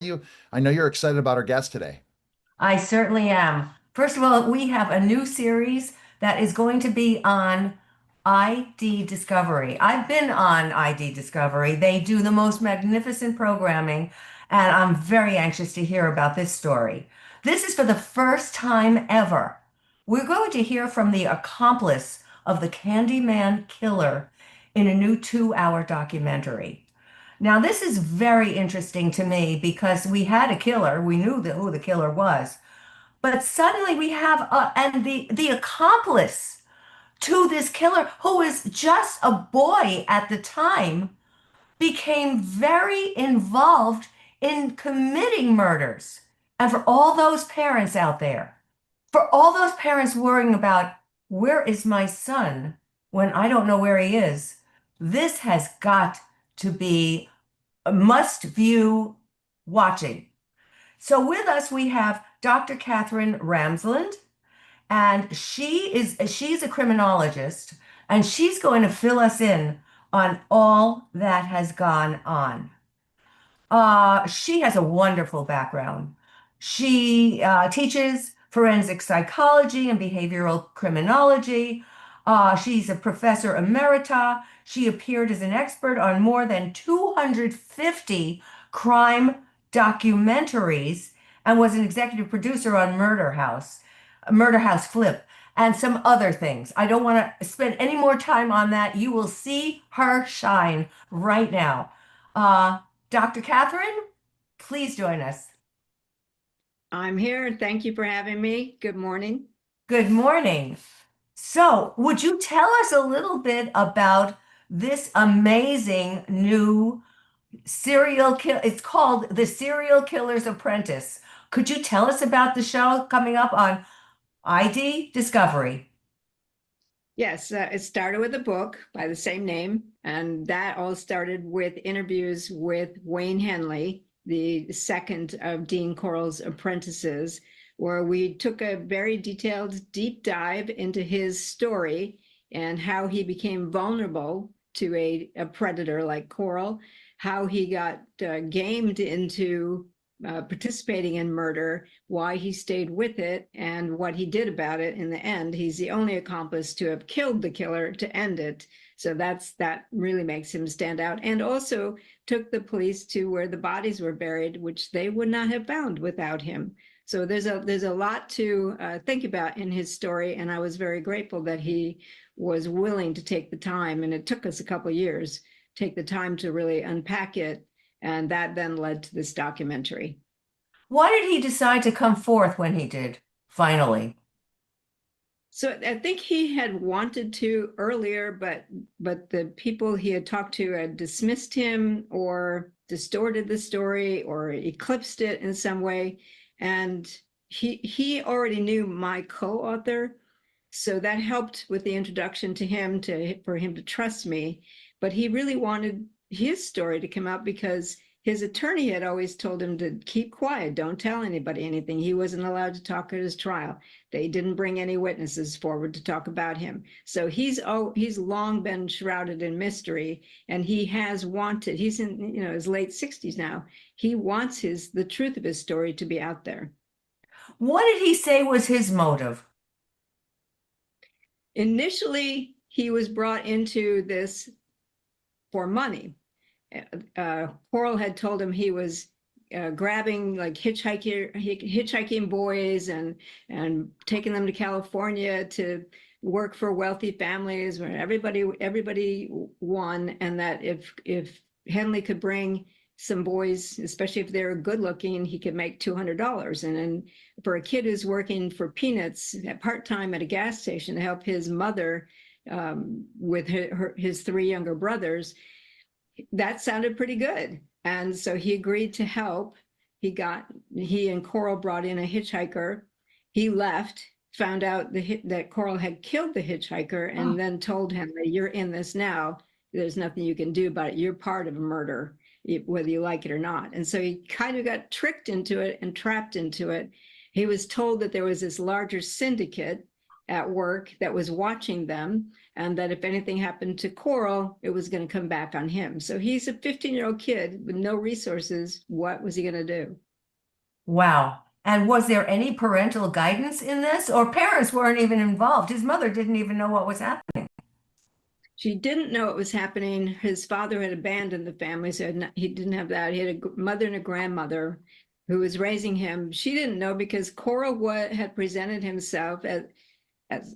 you. I know you're excited about our guest today. I certainly am. First of all, we have a new series that is going to be on ID Discovery. I've been on ID Discovery. They do the most magnificent programming, and I'm very anxious to hear about this story. This is for the first time ever. We're going to hear from the accomplice of the Candyman killer in a new 2-hour documentary. Now, this is very interesting to me because we had a killer. We knew who the killer was. But suddenly we have and the accomplice to this killer, who was just a boy at the time, became very involved in committing murders. And for all those parents out there, for all those parents worrying about where is my son when I don't know where he is, this has got to be a must view watching. So with us we have Dr. Catherine Ramsland, and she's a criminologist, and she's going to fill us in on all that has gone on. She has a wonderful background. She teaches forensic psychology and behavioral criminology. She's a professor emerita. She appeared as an expert on more than 250 crime documentaries and was an executive producer on Murder House Flip, and some other things. I don't want to spend any more time on that. You will see her shine right now. Uh, Dr. Catherine, please join us. I'm here. Thank you for having me. Good morning. Good morning. So, would you tell us a little bit about this amazing new serial kill? It's called The Serial Killer's Apprentice. Could you tell us about the show coming up on ID Discovery? Yes, it started with a book by the same name, and that all started with interviews with Wayne Henley, the second of Dean Corll's apprentices, where we took a very detailed deep dive into his story and how he became vulnerable to a predator like Corll, how he got gamed into participating in murder, why he stayed with it, and what he did about it in the end. He's the only accomplice to have killed the killer to end it. So that really makes him stand out. And also took the police to where the bodies were buried, which they would not have found without him. So there's a lot to think about in his story, and I was very grateful that he was willing to take the time, and it took us a couple of years, take the time to really unpack it, and that then led to this documentary. Why did he decide to come forth when he did, finally? So I think he had wanted to earlier, but the people he had talked to had dismissed him or distorted the story or eclipsed it in some way. And he already knew my co-author, so that helped with the introduction to him for him to trust me. But he really wanted his story to come out because his attorney had always told him to keep quiet, don't tell anybody anything. He wasn't allowed to talk at his trial. They didn't bring any witnesses forward to talk about him. So he's long been shrouded in mystery, and he has wanted, he's in his late 60s now. He wants the truth of his story to be out there. What did he say was his motive? Initially, he was brought into this for money. Corll had told him he was grabbing like hitchhiking boys and taking them to California to work for wealthy families where everybody won, and that if Henley could bring some boys, especially if they're good looking, he could make $200. And then for a kid who's working for peanuts part-time at a gas station to help his mother with his three younger brothers, that sounded pretty good. And so he agreed to help. He and Corll brought in a hitchhiker. He left, found out that Corll had killed the hitchhiker, and then told Henry, you're in this now. There's nothing you can do about it. You're part of a murder, whether you like it or not. And so he kind of got tricked into it and trapped into it. He was told that there was this larger syndicate at work that was watching them, and that if anything happened to Coral, it was going to come back on him. So he's a 15-year-old kid with no resources. What was he going to do? Wow. And was there any parental guidance in this, or parents weren't even involved? His mother didn't even know what was happening. She didn't know it was happening. His father had abandoned the family, so he didn't have that. He had a mother and a grandmother who was raising him. She didn't know because Coral had presented himself as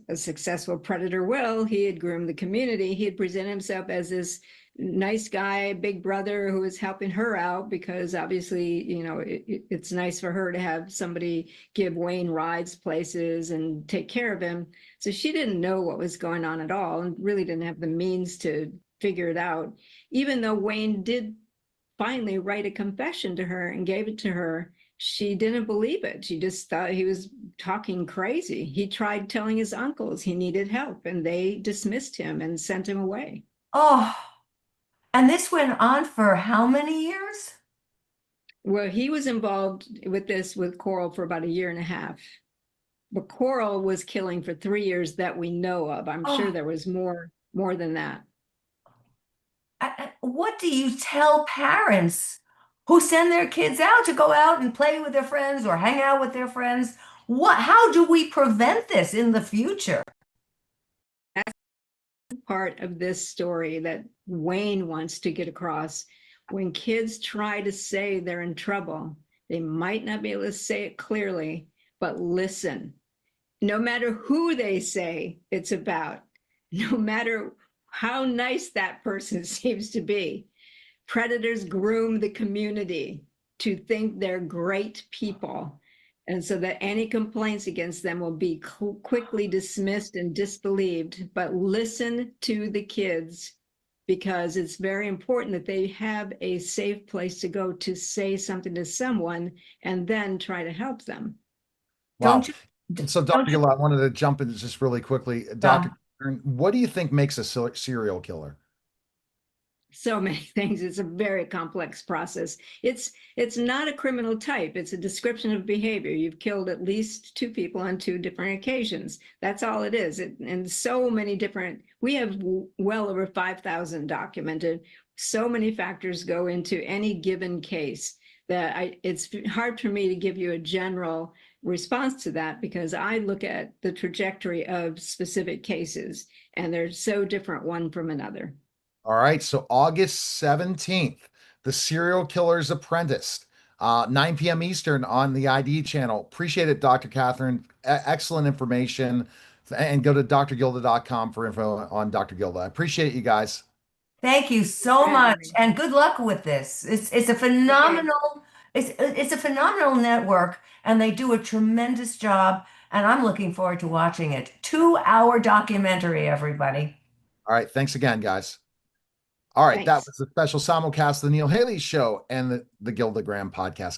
a successful predator will. He had groomed the community. He had presented himself as this nice guy, big brother who was helping her out because obviously, it's nice for her to have somebody give Wayne rides places and take care of him. So she didn't know what was going on at all and really didn't have the means to figure it out, even though Wayne did finally write a confession to her and gave it to her. She didn't believe it. She just thought he was talking crazy. He tried telling his uncles he needed help, and they dismissed him and sent him away. Oh, and this went on for how many years? Well, he was involved with this with Coral for about a year and a half. But Coral was killing for 3 years that we know of. I'm sure there was more than that. What do you tell parents who send their kids out to go out and play with their friends or hang out with their friends? How do we prevent this in the future? That's part of this story that Wayne wants to get across. When kids try to say they're in trouble, they might not be able to say it clearly, but listen. No matter who they say it's about, no matter how nice that person seems to be, predators groom the community to think they're great people. And so that any complaints against them will be quickly dismissed and disbelieved. But listen to the kids, because it's very important that they have a safe place to go to say something to someone and then try to help them. Wow. Don't you? So, Dr. Gilda, I wanted to jump in just really quickly. Dr. What do you think makes a serial killer? So many things. It's a very complex process. It's not a criminal type. It's a description of behavior. You've killed at least 2 people on 2 different occasions. That's all it is. And so many different, we have well over 5,000 documented. So many factors go into any given case that it's hard for me to give you a general response to that, because I look at the trajectory of specific cases and they're so different one from another. All right. So August 17th, The Serial Killer's Apprentice, 9 p.m. Eastern on the ID channel. Appreciate it, Dr. Catherine. Excellent information. And go to drgilda.com for info on Dr. Gilda. I appreciate you guys. Thank you so much, and good luck with this. It's a phenomenal it's a phenomenal network, and they do a tremendous job. And I'm looking forward to watching it. 2-hour documentary, everybody. All right. Thanks again, guys. All right. That Thanks. was a special simulcast of the Neil Haley Show and the GildaGram podcast.